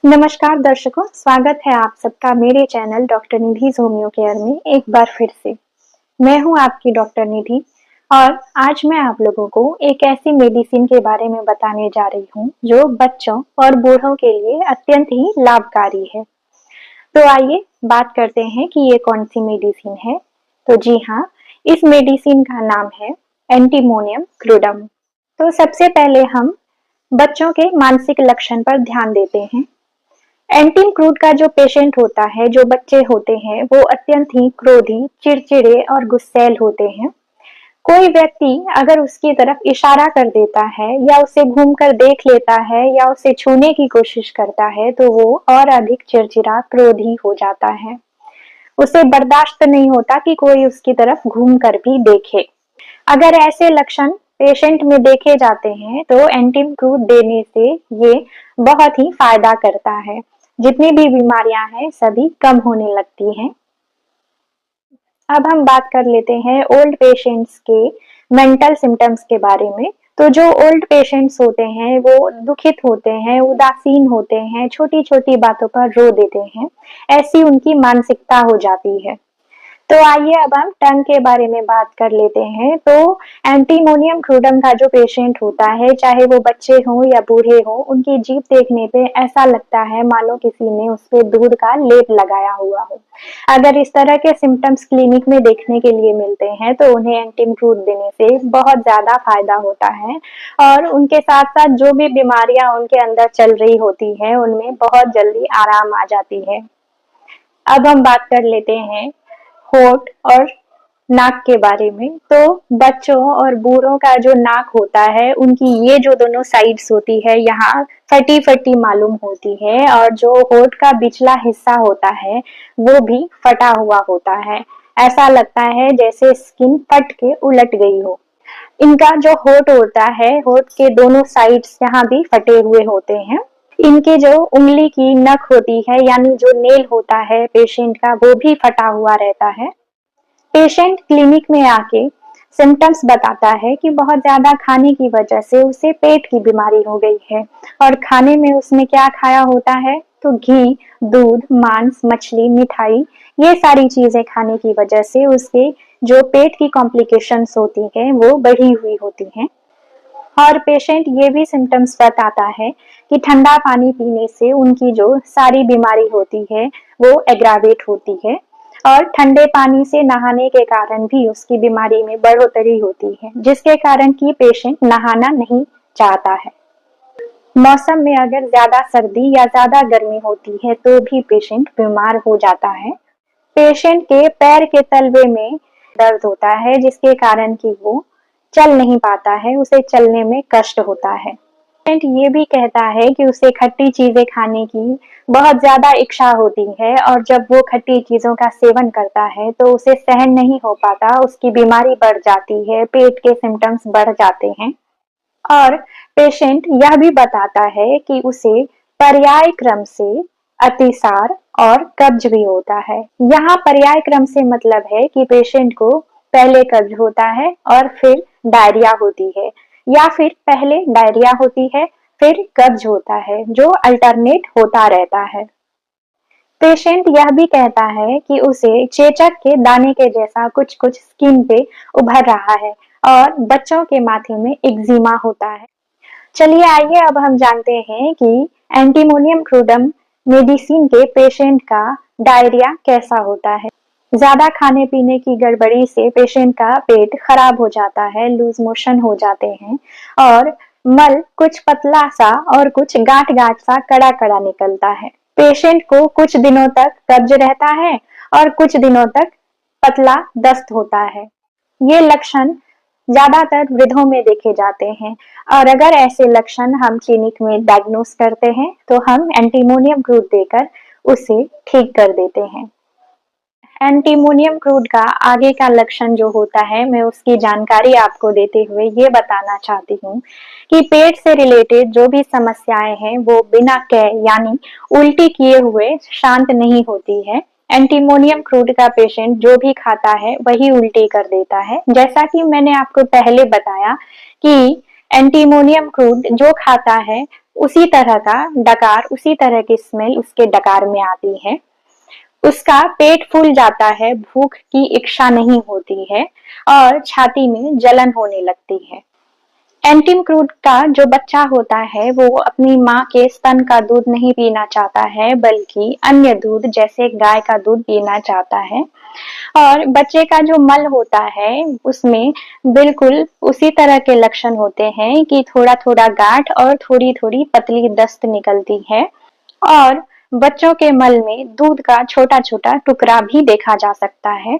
नमस्कार दर्शकों, स्वागत है आप सबका मेरे चैनल डॉक्टर निधिज होम्यो केयर में एक बार फिर से। मैं हूं आपकी डॉक्टर निधि और आज मैं आप लोगों को एक ऐसी मेडिसिन के बारे में बताने जा रही हूं जो बच्चों और बूढ़ों के लिए अत्यंत ही लाभकारी है। तो आइए बात करते हैं कि ये कौन सी मेडिसिन है। तो जी हाँ, इस मेडिसिन का नाम है एंटीमोनियम क्रूडम। तो सबसे पहले हम बच्चों के मानसिक लक्षण पर ध्यान देते हैं। एंटिम क्रूड का जो पेशेंट होता है, जो बच्चे होते हैं, वो अत्यंत ही क्रोधी, चिड़चिड़े और गुस्सैल होते हैं। कोई व्यक्ति अगर उसकी तरफ इशारा कर देता है या उसे घूमकर देख लेता है या उसे छूने की कोशिश करता है तो वो और अधिक चिड़चिड़ा, क्रोधी हो जाता है। उसे बर्दाश्त नहीं होता कि कोई उसकी तरफ घूम कर भी देखे। अगर ऐसे लक्षण पेशेंट में देखे जाते हैं तो एंटिम क्रूड देने से ये बहुत ही फायदा करता है। जितनी भी बीमारियां हैं सभी कम होने लगती हैं। अब हम बात कर लेते हैं ओल्ड पेशेंट्स के मेंटल सिम्टम्स के बारे में। तो जो ओल्ड पेशेंट्स होते हैं वो दुखित होते हैं, उदासीन होते हैं, छोटी छोटी बातों पर रो देते हैं, ऐसी उनकी मानसिकता हो जाती है। तो आइए अब हम टंग के बारे में बात कर लेते हैं। तो एंटीमोनियम क्रूडम का जो पेशेंट होता है, चाहे वो बच्चे हों या बूढ़े हों, उनकी जीभ देखने पे ऐसा लगता है मानो किसी ने उस पे दूध का लेप लगाया हुआ हो। अगर इस तरह के सिम्टम्स क्लिनिक में देखने के लिए मिलते हैं तो उन्हें एंटीम क्रूड देने से बहुत ज्यादा फायदा होता है और उनके साथ साथ जो भी बीमारियां उनके अंदर चल रही होती है उनमें बहुत जल्दी आराम आ जाती है। अब हम बात कर लेते हैं होठ और नाक के बारे में। तो बच्चों और बूढ़ों का जो नाक होता है, उनकी ये जो दोनों साइड्स होती है, यहाँ फटी फटी मालूम होती है और जो होठ का पिछला हिस्सा होता है वो भी फटा हुआ होता है। ऐसा लगता है जैसे स्किन फट के उलट गई हो। इनका जो होठ होता है, होठ के दोनों साइड्स यहाँ भी फटे हुए होते हैं। इनके जो उंगली की नख होती है, यानी जो नेल होता है पेशेंट का, वो भी फटा हुआ रहता है। पेशेंट क्लिनिक में आके सिम्टम्स बताता है कि बहुत ज्यादा खाने की वजह से उसे पेट की बीमारी हो गई है और खाने में उसने क्या खाया होता है तो घी, दूध, मांस, मछली, मिठाई, ये सारी चीजें खाने की वजह से उसके जो पेट की कॉम्प्लिकेशंस होती हैं वो बढ़ी हुई होती हैं। और पेशेंट ये भी सिम्टम्स बताता है कि ठंडा पानी पीने से उनकी जो सारी बीमारी होती है वो एग्रावेट होती है और ठंडे पानी से नहाने के कारण भी उसकी बीमारी में बढ़ोतरी होती है, जिसके कारण कि पेशेंट नहाना नहीं चाहता है। मौसम में अगर ज्यादा सर्दी या ज्यादा गर्मी होती है तो भी पेशेंट बीमार हो जाता है। पेशेंट के पैर के तलवे में दर्द होता है जिसके कारण कि वो चल नहीं पाता है, उसे चलने में कष्ट होता है। पेशेंट ये भी कहता है कि उसे खट्टी चीजें खाने की बहुत ज्यादा इच्छा होती है और जब वो खट्टी चीजों का सेवन करता है तो उसे सहन नहीं हो पाता, उसकी बीमारी बढ़ जाती है, पेट के सिम्टम्स बढ़ जाते हैं। और पेशेंट यह भी बताता है कि उसे पर्याय क्रम से अतिसार और कब्ज भी होता है। यहाँ पर्याय क्रम से मतलब है कि पेशेंट को पहले कब्ज होता है और फिर डायरिया होती है, या फिर पहले डायरिया होती है फिर कब्ज होता है, जो अल्टरनेट होता रहता है। पेशेंट यह भी कहता है कि उसे चेचक के दाने के जैसा कुछ कुछ स्किन पे उभर रहा है और बच्चों के माथे में एक्जिमा होता है। चलिए आइए अब हम जानते हैं कि एंटीमोनियम क्रूडम मेडिसिन के पेशेंट का डायरिया कैसा होता है। ज्यादा खाने पीने की गड़बड़ी से पेशेंट का पेट खराब हो जाता है, लूज मोशन हो जाते हैं और मल कुछ पतला सा और कुछ गांठ गांठ सा कड़ा कड़ा निकलता है। पेशेंट को कुछ दिनों तक कब्ज रहता है और कुछ दिनों तक पतला दस्त होता है। ये लक्षण ज्यादातर वृद्धों में देखे जाते हैं और अगर ऐसे लक्षण हम क्लिनिक में डायग्नोस करते हैं तो हम एंटीमोनियम क्रूड देकर उसे ठीक कर देते हैं। एंटीमोनियम क्रूड का आगे का लक्षण जो होता है, मैं उसकी जानकारी आपको देते हुए ये बताना चाहती हूँ कि पेट से रिलेटेड जो भी समस्याएं हैं वो बिना कह यानी उल्टी किए हुए शांत नहीं होती है। एंटीमोनियम क्रूड का पेशेंट जो भी खाता है वही उल्टी कर देता है। जैसा कि मैंने आपको पहले बताया कि एंटीमोनियम क्रूड जो खाता है उसी तरह का डकार, उसी तरह की स्मेल उसके डकार में आती है। उसका पेट फूल जाता है, भूख की इच्छा नहीं होती है और छाती में जलन होने लगती है। एंटीम-क्रूड का जो बच्चा होता है वो अपनी माँ के स्तन का दूध नहीं पीना चाहता है, बल्कि अन्य दूध जैसे गाय का दूध पीना चाहता है। और बच्चे का जो मल होता है उसमें बिल्कुल उसी तरह के लक्षण होते हैं कि थोड़ा-थोड़ा गांठ और थोड़ी-थोड़ी पतली दस्त निकलती है और बच्चों के मल में दूध का छोटा-छोटा टुकड़ा भी देखा जा सकता है।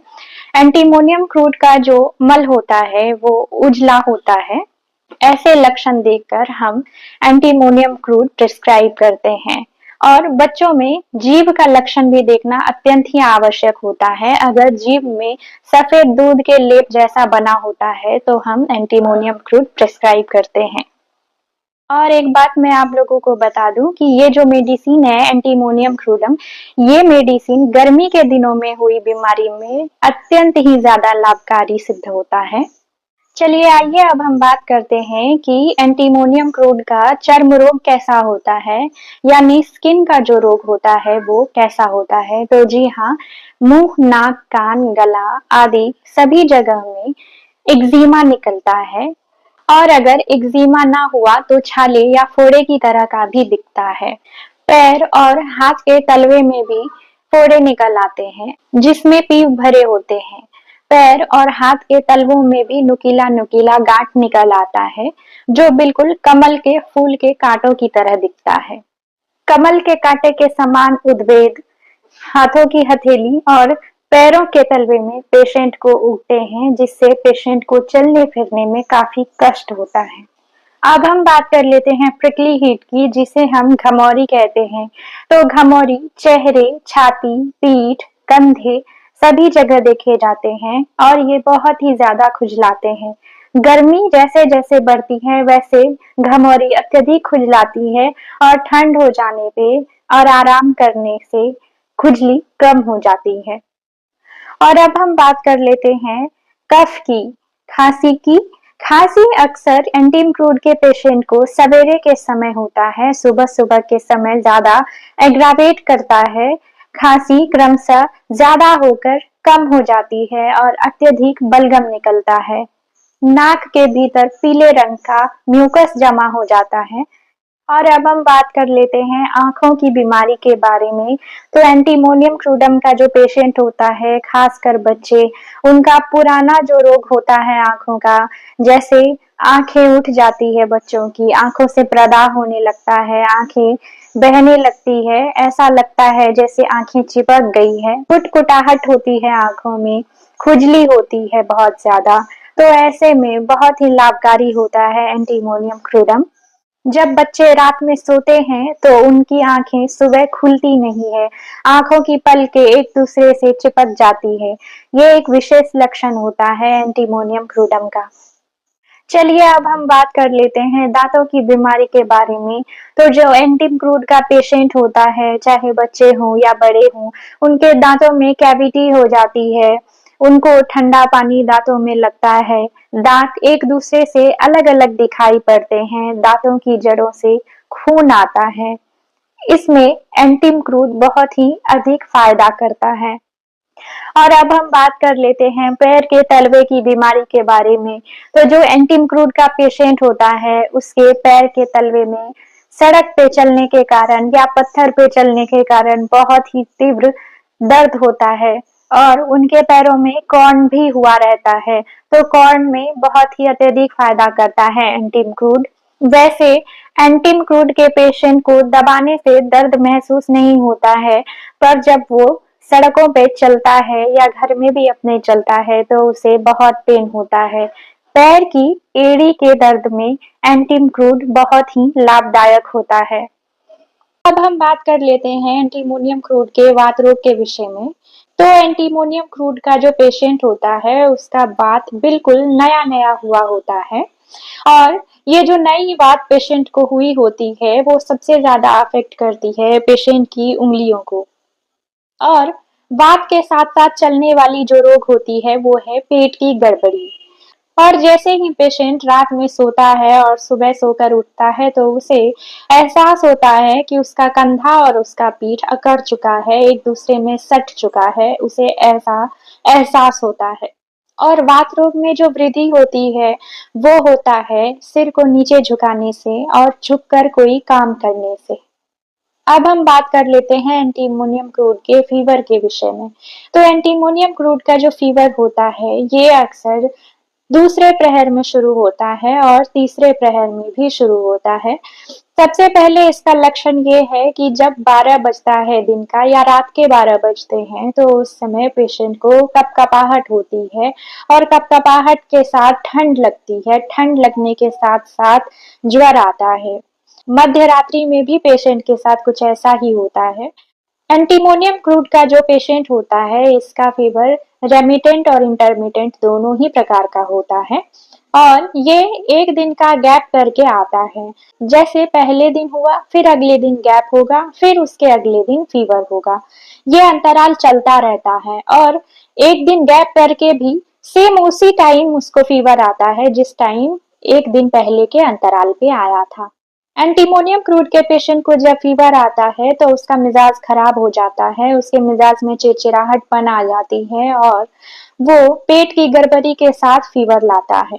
एंटीमोनियम क्रूड का जो मल होता है वो उजला होता है। ऐसे लक्षण देखकर हम एंटीमोनियम क्रूड प्रिस्क्राइब करते हैं और बच्चों में जीभ का लक्षण भी देखना अत्यंत ही आवश्यक होता है। अगर जीभ में सफेद दूध के लेप जैसा बना होता है तो हम एंटीमोनियम क्रूड प्रिस्क्राइब करते हैं। और एक बात मैं आप लोगों को बता दूं कि ये जो मेडिसिन है एंटीमोनियम क्रूडम, ये मेडिसिन गर्मी के दिनों में हुई बीमारी में अत्यंत ही ज्यादा लाभकारी सिद्ध होता है। चलिए आइए अब हम बात करते हैं कि एंटीमोनियम क्रूड का चर्म रोग कैसा होता है, यानी स्किन का जो रोग होता है वो कैसा होता है। तो जी हाँ, मुंह, नाक, कान, गला आदि सभी जगह में एक्जिमा निकलता है और अगर एक्जिमा ना हुआ तो छाले या फोड़े की तरह का भी दिखता है। पैर और हाथ के तलवे में भी फोड़े निकल आते हैं जिसमें पीप भरे होते हैं। पैर और हाथ के तलवों में भी नुकीला नुकीला गांठ निकल आता है जो बिल्कुल कमल के फूल के कांटों की तरह दिखता है। कमल के कांटे के समान उद्वेग हाथों की हथेली और पैरों के तलवे में पेशेंट को उगते हैं जिससे पेशेंट को चलने फिरने में काफी कष्ट होता है। अब हम बात कर लेते हैं प्रिकली हीट की, जिसे हम घमौरी कहते हैं। तो घमौरी चेहरे, छाती, पीठ, कंधे सभी जगह देखे जाते हैं और ये बहुत ही ज्यादा खुजलाते हैं। गर्मी जैसे जैसे बढ़ती है वैसे घमौरी अत्यधिक खुजलाती है और ठंड हो जाने पे और आराम करने से खुजली कम हो जाती है। और अब हम बात कर लेते हैं कफ की, खांसी की। खांसी अक्सर एंटीम क्रूड के पेशेंट को सवेरे के समय होता है, सुबह सुबह के समय ज्यादा एग्रावेट करता है। खांसी क्रमशः ज्यादा होकर कम हो जाती है और अत्यधिक बलगम निकलता है। नाक के भीतर पीले रंग का म्यूकस जमा हो जाता है। और अब हम बात कर लेते हैं आंखों की बीमारी के बारे में। तो एंटीमोनियम क्रूडम का जो पेशेंट होता है, खासकर बच्चे, उनका पुराना जो रोग होता है आंखों का, जैसे आंखें उठ जाती है बच्चों की, आंखों से प्रदाह होने लगता है, आंखें बहने लगती है, ऐसा लगता है जैसे आंखें चिपक गई है, कुटकुटाहट होती है आंखों में, खुजली होती है बहुत ज्यादा। तो ऐसे में बहुत ही लाभकारी होता है एंटीमोनियम क्रूडम। जब बच्चे रात में सोते हैं तो उनकी आंखें सुबह खुलती नहीं है, आंखों की पलकें एक दूसरे से चिपक जाती है। ये एक विशेष लक्षण होता है एंटीमोनियम क्रूडम का। चलिए अब हम बात कर लेते हैं दांतों की बीमारी के बारे में। तो जो एंटीम क्रूड का पेशेंट होता है, चाहे बच्चे हों या बड़े हों, उनके दांतों में कैविटी हो जाती है, उनको ठंडा पानी दांतों में लगता है, दांत एक दूसरे से अलग अलग दिखाई पड़ते हैं, दांतों की जड़ों से खून आता है। इसमें एंटीम क्रूड बहुत ही अधिक फायदा करता है। और अब हम बात कर लेते हैं पैर के तलवे की बीमारी के बारे में। तो जो एंटीम क्रूड का पेशेंट होता है उसके पैर के तलवे में सड़क पे चलने के कारण या पत्थर पे चलने के कारण बहुत ही तीव्र दर्द होता है और उनके पैरों में कॉर्न भी हुआ रहता है। तो कॉर्न में बहुत ही अत्यधिक फायदा करता है एंटीम क्रूड। वैसे एंटीम क्रूड के पेशेंट को दबाने से दर्द महसूस नहीं होता है, पर जब वो सड़कों पे चलता है या घर में भी अपने चलता है तो उसे बहुत पेन होता है। पैर की एड़ी के दर्द में एंटीम क्रूड बहुत ही लाभदायक होता है। अब हम बात कर लेते हैं एंटीमोनियम क्रूड के वात रोग के विषय में। तो एंटीमोनियम क्रूड का जो पेशेंट होता है उसका वात बिल्कुल नया नया हुआ होता है और ये जो नई बात पेशेंट को हुई होती है वो सबसे ज्यादा अफेक्ट करती है पेशेंट की उंगलियों को। और वात के साथ साथ चलने वाली जो रोग होती है वो है पेट की गड़बड़ी। और जैसे ही पेशेंट रात में सोता है और सुबह सोकर उठता है तो उसे एहसास होता है कि उसका कंधा और उसका पीठ अकड़ चुका है, एक दूसरे में सट चुका है, उसे ऐसा एहसास होता है। और वात रोग में जो वृद्धि होती है वो होता है सिर को नीचे झुकाने से और झुककर कोई काम करने से। अब हम बात कर लेते हैं एंटीमोनियम क्रूड के फीवर के विषय में। तो एंटीमोनियम क्रूड का जो फीवर होता है ये अक्सर दूसरे प्रहर में शुरू होता है और तीसरे प्रहर में भी शुरू होता है। सबसे पहले इसका लक्षण ये है कि जब 12 बजता है दिन का या रात के 12 बजते हैं तो उस समय पेशेंट को कपकपाहट होती है और कपकपाहट के साथ ठंड लगती है। ठंड लगने के साथ साथ ज्वर आता है। मध्य रात्रि में भी पेशेंट के साथ कुछ ऐसा ही होता है। एंटीमोनियम क्रूड का जो पेशेंट होता है इसका फीवर रेमिटेंट और इंटरमिटेंट दोनों ही प्रकार का होता है और ये एक दिन का गैप करके आता है। जैसे पहले दिन हुआ फिर अगले दिन गैप होगा फिर उसके अगले दिन फीवर होगा। ये अंतराल चलता रहता है और एक दिन गैप करके भी सेम उसी टाइम उसको फीवर आता है जिस टाइम एक दिन पहले के अंतराल पे आया था। एंटीमोनियम क्रूड के पेशेंट को जब फीवर आता है तो उसका मिजाज खराब हो जाता है, उसके मिजाज में चिड़चिड़ाहटपन आ जाती है और वो पेट की गड़बड़ी के साथ फीवर लाता है।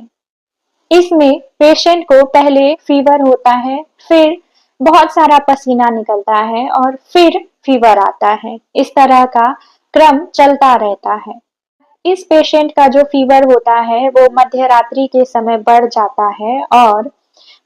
इसमें पेशेंट को पहले फीवर होता है, फिर बहुत सारा पसीना निकलता है और फिर फीवर आता है। इस तरह का क्रम चलता रहता है। इस पेशेंट का जो फीवर होता है वो मध्य रात्रि के समय बढ़ जाता है और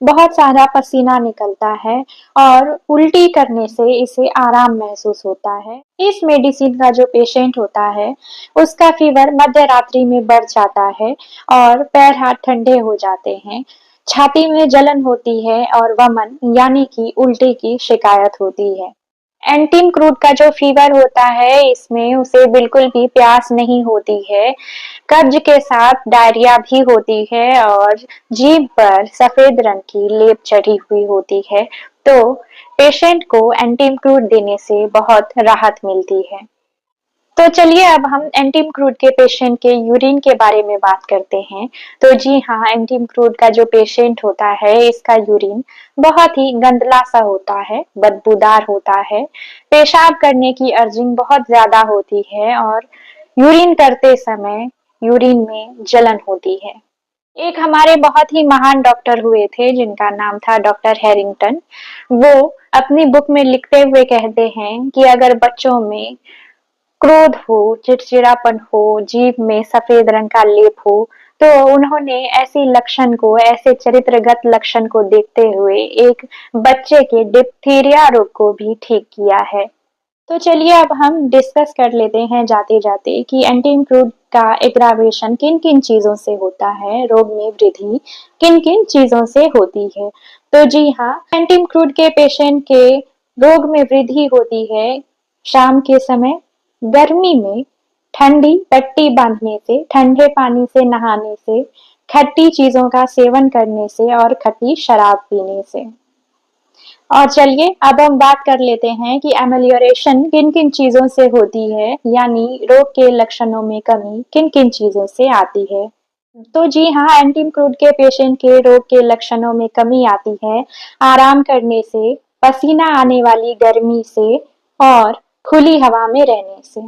बहुत सारा पसीना निकलता है और उल्टी करने से इसे आराम महसूस होता है। इस मेडिसिन का जो पेशेंट होता है उसका फीवर मध्य रात्रि में बढ़ जाता है और पैर हाथ ठंडे हो जाते हैं। छाती में जलन होती है और वमन यानी कि उल्टी की शिकायत होती है। एंटीम क्रूड का जो फीवर होता है इसमें उसे बिल्कुल भी प्यास नहीं होती है। कब्ज के साथ डायरिया भी होती है और जीभ पर सफेद रंग की लेप चढ़ी हुई होती है। तो पेशेंट को एंटीम क्रूड देने से बहुत राहत मिलती है। तो चलिए अब हम एंटीम क्रूड के पेशेंट के यूरिन के बारे में बात करते हैं। तो जी हाँ, एंटीम क्रूड का जो पेशेंट होता है इसका यूरिन बहुत ही गंदला सा होता है, बदबूदार होता है। पेशाब करने की अर्जिंग बहुत ज्यादा होती है और यूरिन करते समय यूरिन में जलन होती है। एक हमारे बहुत ही महान डॉक्टर हुए थे जिनका नाम था डॉक्टर हैरिंगटन। वो अपनी बुक में लिखते हुए कहते हैं कि अगर बच्चों में क्रोध हो, चिड़चिड़ापन हो, जीभ में सफेद रंग का लेप हो, तो उन्होंने ऐसी लक्षण को, ऐसे चरित्रगत लक्षण को देखते हुए एक बच्चे के डिप्थीरिया रोग को भी ठीक किया है। तो चलिए अब हम डिस्कस कर लेते हैं जाते जाते कि एंटीइम्प्रूव का एग्रावेशन किन किन चीजों से होता है, रोग में वृद्धि किन किन चीजों से होती है। तो जी हाँ, एंटीइम्प्रूव के पेशेंट के रोग में वृद्धि होती है शाम के समय, गर्मी में ठंडी पट्टी बांधने से, ठंडे पानी से नहाने से, खट्टी चीजों का सेवन करने से और खट्टी शराब पीने से। और चलिए अब हम बात कर लेते हैं कि एमेलियोरेशन किन किन चीजों से होती है, यानी रोग के लक्षणों में कमी किन किन चीजों से आती है। तो जी हाँ, एंटीम क्रूड के पेशेंट के रोग के लक्षणों में कमी आती है आराम करने से, पसीना आने वाली गर्मी से और खुली हवा में रहने से।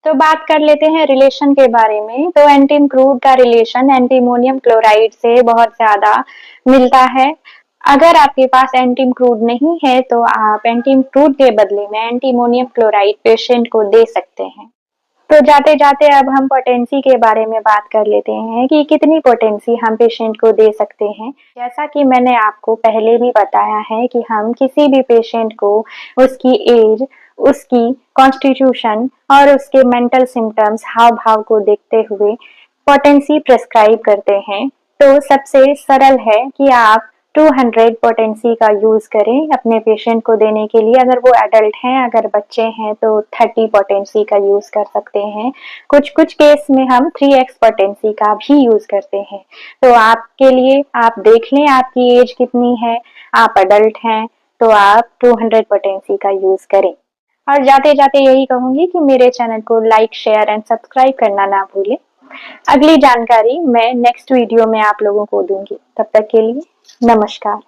तो बात कर लेते हैं रिलेशन के बारे में। तो एंटीम क्रूड का रिलेशन एंटीमोनियम क्लोराइड से बहुत ज्यादा मिलता है। अगर आपके पास एंटीम क्रूड नहीं है तो आप एंटीम क्रूड के बदले में एंटीमोनियम क्लोराइड पेशेंट को दे सकते हैं। तो जाते जाते अब हम पोटेंसी के बारे में बात कर लेते हैं कि कितनी पोटेंसी हम पेशेंट को दे सकते हैं। जैसा कि मैंने आपको पहले भी बताया है कि हम किसी भी पेशेंट को उसकी एज, उसकी कॉन्स्टिट्यूशन और उसके मेंटल सिम्टम्स, हाव भाव को देखते हुए पोटेंसी प्रेस्क्राइब करते हैं। तो सबसे सरल है कि आप 200 पोटेंसी का यूज करें अपने पेशेंट को देने के लिए। अगर वो एडल्ट हैं, अगर बच्चे हैं तो 30 पोटेंसी का यूज कर सकते हैं। कुछ कुछ केस में हम 3x पोटेंसी का भी यूज करते हैं। तो आपके लिए आप देख लें आपकी एज कितनी है, आप अडल्ट हैं तो आप 200 पोटेंसी का यूज करें। और जाते जाते यही कहूंगी कि मेरे चैनल को लाइक, शेयर एंड सब्सक्राइब करना ना भूलें। अगली जानकारी मैं नेक्स्ट वीडियो में आप लोगों को दूंगी। तब तक के लिए नमस्कार।